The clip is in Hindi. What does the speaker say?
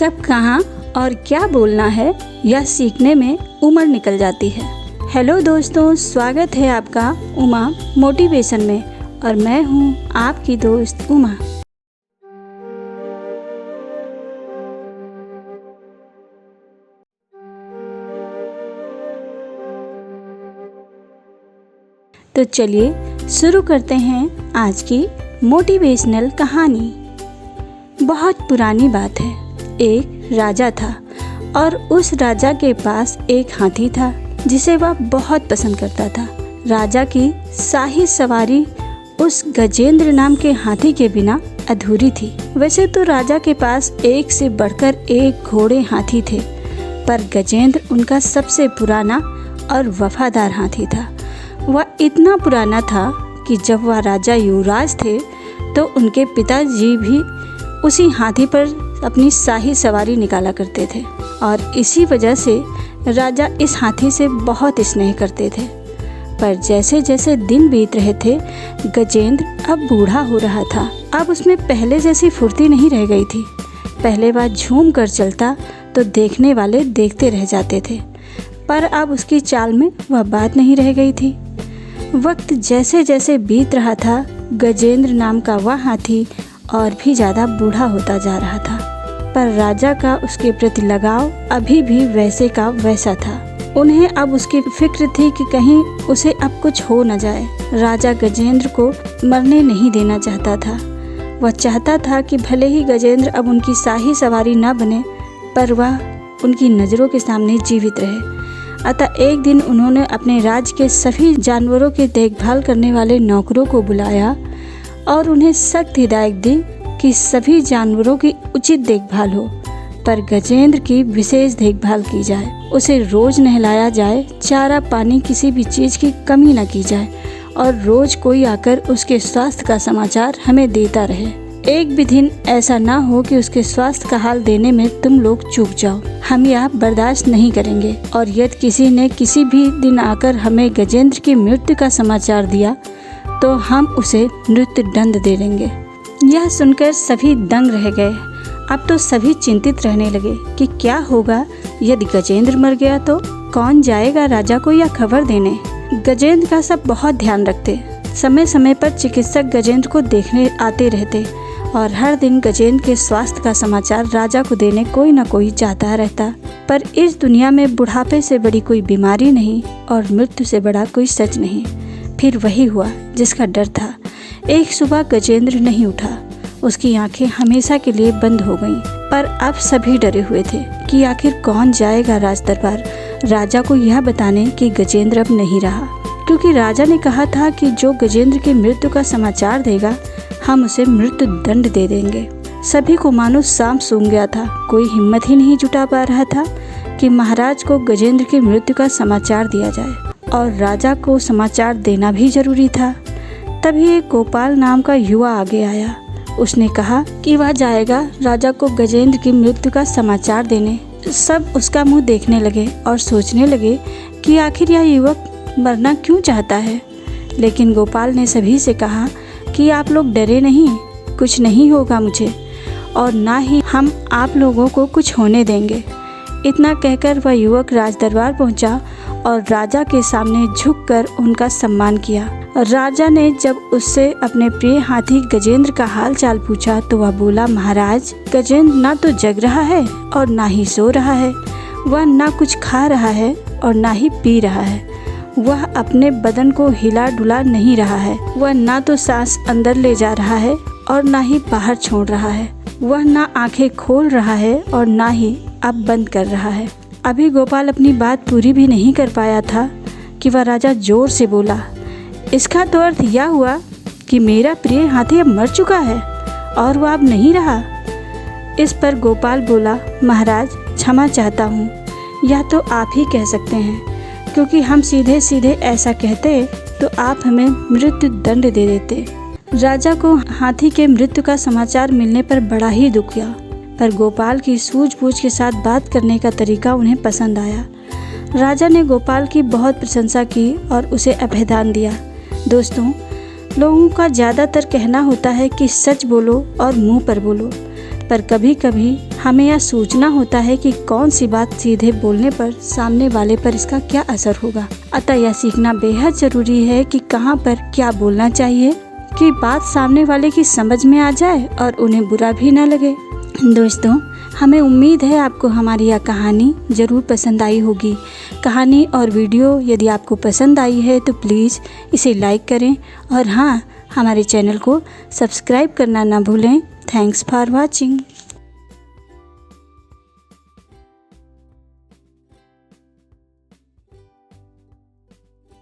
कब कहाँ और क्या बोलना है यह सीखने में उम्र निकल जाती है। हेलो दोस्तों, स्वागत है आपका उमा मोटिवेशन में और मैं हूँ आपकी दोस्त उमा। तो चलिए शुरू करते हैं आज की मोटिवेशनल कहानी। बहुत पुरानी बात है। एक राजा था और उस राजा के पास एक हाथी था जिसे वह बहुत पसंद करता था। राजा की शाही सवारी उस गजेंद्र नाम के हाथी के बिना अधूरी थी। वैसे तो राजा के पास एक से बढ़कर एक घोड़े हाथी थे, पर गजेंद्र उनका सबसे पुराना और वफादार हाथी था। वह इतना पुराना था कि जब वह राजा युवराज थे तो उनके पिताजी भी उसी हाथी पर अपनी शाही सवारी निकाला करते थे और इसी वजह से राजा इस हाथी से बहुत स्नेह करते थे। पर जैसे जैसे दिन बीत रहे थे, गजेंद्र अब बूढ़ा हो रहा था। अब उसमें पहले जैसी फुर्ती नहीं रह गई थी। पहले वह झूम कर चलता तो देखने वाले देखते रह जाते थे, पर अब उसकी चाल में वह बात नहीं रह गई थी। वक्त जैसे जैसे बीत रहा था, गजेंद्र नाम का वह हाथी और भी ज़्यादा बूढ़ा होता जा रहा था, पर राजा का उसके प्रति लगाव अभी भी वैसे का वैसा था। उन्हें अब उसकी फिक्र थी कि कहीं उसे अब कुछ हो न जाए। राजा गजेंद्र को मरने नहीं देना चाहता था। वह चाहता था कि भले ही गजेंद्र अब उनकी शाही सवारी न बने, पर वह उनकी नज़रों के सामने जीवित रहे। अतः एक दिन उन्होंने अपने राज्य के सभी जानवरों की देखभाल करने वाले नौकरों को बुलाया और उन्हें सख्त हिदायत दी कि सभी जानवरों की उचित देखभाल हो, पर गजेंद्र की विशेष देखभाल की जाए। उसे रोज नहलाया जाए, चारा पानी किसी भी चीज़ की कमी न की जाए और रोज कोई आकर उसके स्वास्थ्य का समाचार हमें देता रहे। एक भी दिन ऐसा ना हो कि उसके स्वास्थ्य का हाल देने में तुम लोग चूक जाओ। हम यह बर्दाश्त नहीं करेंगे और यदि किसी ने किसी भी दिन आकर हमें गजेंद्र की मृत्यु का समाचार दिया तो हम उसे मृत्यु दंड दे देंगे। यह सुनकर सभी दंग रह गए। अब तो सभी चिंतित रहने लगे कि क्या होगा यदि गजेंद्र मर गया तो कौन जाएगा राजा को यह खबर देने। गजेंद्र का सब बहुत ध्यान रखते। समय समय पर चिकित्सक गजेंद्र को देखने आते रहते और हर दिन गजेंद्र के स्वास्थ्य का समाचार राजा को देने कोई न कोई जाता रहता। पर इस दुनिया में बुढ़ापे से बड़ी कोई बीमारी नहीं और मृत्यु से बड़ा कोई सच नहीं। फिर वही हुआ जिसका डर था। एक सुबह गजेंद्र नहीं उठा। उसकी आंखें हमेशा के लिए बंद हो गईं। पर अब सभी डरे हुए थे कि आखिर कौन जाएगा राज दरबार राजा को यह बताने कि गजेंद्र अब नहीं रहा, क्योंकि राजा ने कहा था कि जो गजेंद्र की मृत्यु का समाचार देगा हम उसे मृत्यु दंड दे देंगे। सभी को मानो सांप सूंघ गया था। कोई हिम्मत ही नहीं जुटा पा रहा था कि महाराज को गजेंद्र की मृत्यु का समाचार दिया जाए और राजा को समाचार देना भी जरूरी था। तभी एक गोपाल नाम का युवा आगे आया। उसने कहा कि वह जाएगा राजा को गजेंद्र की मृत्यु का समाचार देने। सब उसका मुंह देखने लगे और सोचने लगे कि आखिर यह युवक मरना क्यों चाहता है। लेकिन गोपाल ने सभी से कहा कि आप लोग डरे नहीं, कुछ नहीं होगा मुझे और ना ही हम आप लोगों को कुछ होने देंगे। इतना कहकर वह युवक राजदरबार पहुंचा और राजा के सामने झुककर उनका सम्मान किया। राजा ने जब उससे अपने प्रिय हाथी गजेंद्र का हाल चाल पूछा तो वह बोला, महाराज, गजेंद्र ना तो जग रहा है और ना ही सो रहा है। वह ना कुछ खा रहा है और ना ही पी रहा है। वह अपने बदन को हिला डुला नहीं रहा है। वह ना तो सांस अंदर ले जा रहा है और ना ही बाहर छोड़ रहा है। वह ना आंखें खोल रहा है और ना ही अब बंद कर रहा है। अभी गोपाल अपनी बात पूरी भी नहीं कर पाया था कि वह राजा जोर से बोला, इसका तो अर्थ यह हुआ कि मेरा प्रिय हाथी अब मर चुका है और वह अब नहीं रहा। इस पर गोपाल बोला, महाराज, क्षमा चाहता हूँ, यह तो आप ही कह सकते हैं, क्योंकि हम सीधे सीधे ऐसा कहते तो आप हमें मृत्यु दंड दे देते। राजा को हाथी के मृत्यु का समाचार मिलने पर बड़ा ही दुख हुआ, पर गोपाल की सूझबूझ के साथ बात करने का तरीका उन्हें पसंद आया। राजा ने गोपाल की बहुत प्रशंसा की और उसे अभयदान दिया। दोस्तों, लोगों का ज़्यादातर कहना होता है कि सच बोलो और मुंह पर बोलो, पर कभी कभी हमें यह सोचना होता है कि कौन सी बात सीधे बोलने पर सामने वाले पर इसका क्या असर होगा। अतः यह सीखना बेहद ज़रूरी है कि कहाँ पर क्या बोलना चाहिए कि बात सामने वाले की समझ में आ जाए और उन्हें बुरा भी न लगे। दोस्तों, हमें उम्मीद है आपको हमारी यह कहानी ज़रूर पसंद आई होगी। कहानी और वीडियो यदि आपको पसंद आई है तो प्लीज़ इसे लाइक करें और हाँ, हमारे चैनल को सब्सक्राइब करना ना भूलें। Thanks for watching.